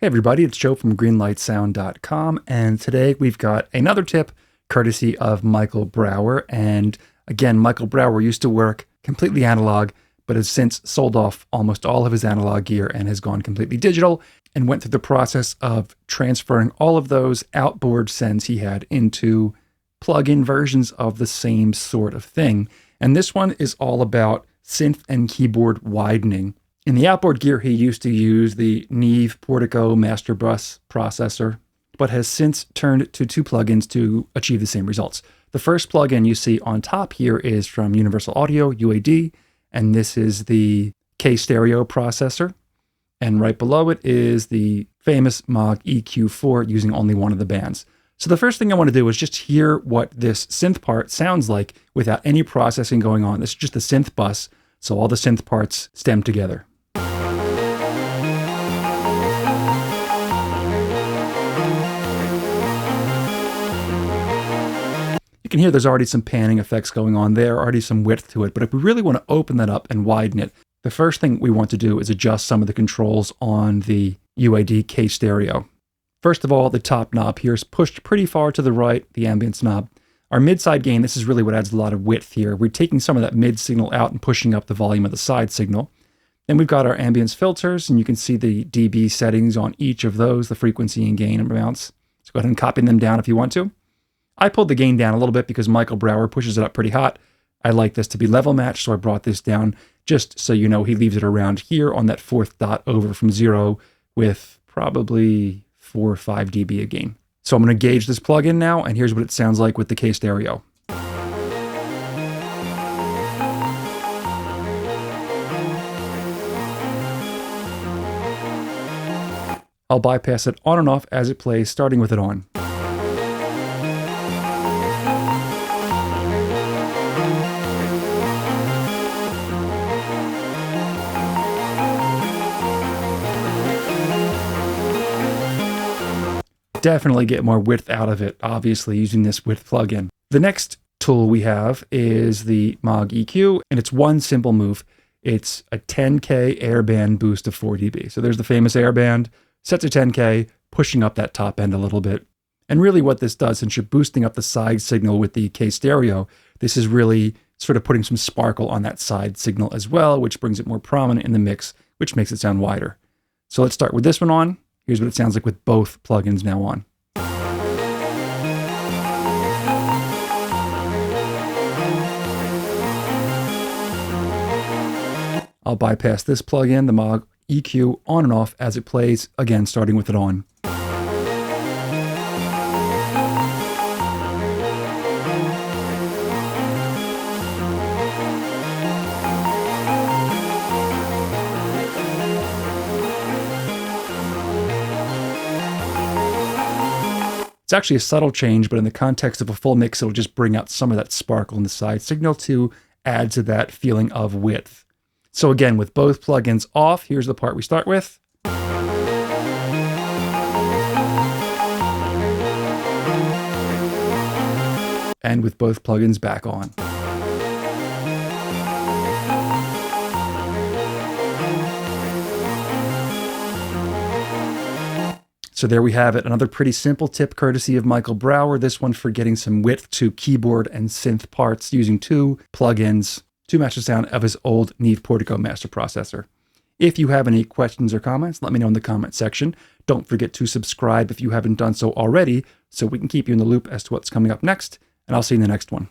Hey everybody, it's Joe from greenlightsound.com, and today we've got another tip courtesy of Michael Brauer. And again, Michael Brauer used to work completely analog, but has since sold off almost all of his analog gear and has gone completely digital, and went through the process of transferring all of those outboard sends he had into plug-in versions of the same sort of thing. And this one is all about synth and keyboard widening. In the outboard gear, he used to use the Neve Portico master bus processor, but has since turned to two plugins to achieve the same results. The first plugin you see on top here is from Universal Audio, UAD, and this is the K-Stereo processor. And right below it is the famous Moog EQ4 using only one of the bands. So the first thing I want to do is just hear what this synth part sounds like without any processing going on. This is just the synth bus, so all the synth parts stem together. You can hear there's already some panning effects going on there, already some width to it, but if we really want to open that up and widen it, the first thing we want to do is adjust some of the controls on the UAD K-Stereo. First of all, the top knob here is pushed pretty far to the right, the ambience knob. Our mid-side gain, this is really what adds a lot of width here. We're taking some of that mid signal out and pushing up the volume of the side signal. Then we've got our ambience filters, and you can see the dB settings on each of those, the frequency and gain amounts. So go ahead and copy them down if you want to. I pulled the gain down a little bit because Michael Brauer pushes it up pretty hot. I like this to be level matched, so I brought this down just so you know he leaves it around here on that fourth dot over from 0 with probably 4 or 5 dB of gain. So I'm going to gauge this plugin now, and here's what it sounds like with the K-Stereo. I'll bypass it on and off as it plays, starting with it on. Definitely get more width out of it, obviously, using this width plugin. The next tool we have is the Moog EQ, and it's one simple move. It's a 10K airband boost of 4 dB. So there's the famous airband, set to 10K, pushing up that top end a little bit. And really what this does, since you're boosting up the side signal with the K-Stereo, this is really sort of putting some sparkle on that side signal as well, which brings it more prominent in the mix, which makes it sound wider. So let's start with this one on. Here's what it sounds like with both plugins now on. I'll bypass this plugin, the Moog EQ, on and off as it plays, again starting with it on. It's actually a subtle change, but in the context of a full mix, it'll just bring out some of that sparkle in the side signal to add to that feeling of width. So again, with both plugins off, here's the part we start with. And with both plugins back on. So there we have it, another pretty simple tip courtesy of Michael Brauer, this one for getting some width to keyboard and synth parts using two plugins to match the sound of his old Neve Portico master processor. If you have any questions or comments, let me know in the comment section. Don't forget to subscribe if you haven't done so already, so we can keep you in the loop as to what's coming up next, and I'll see you in the next one.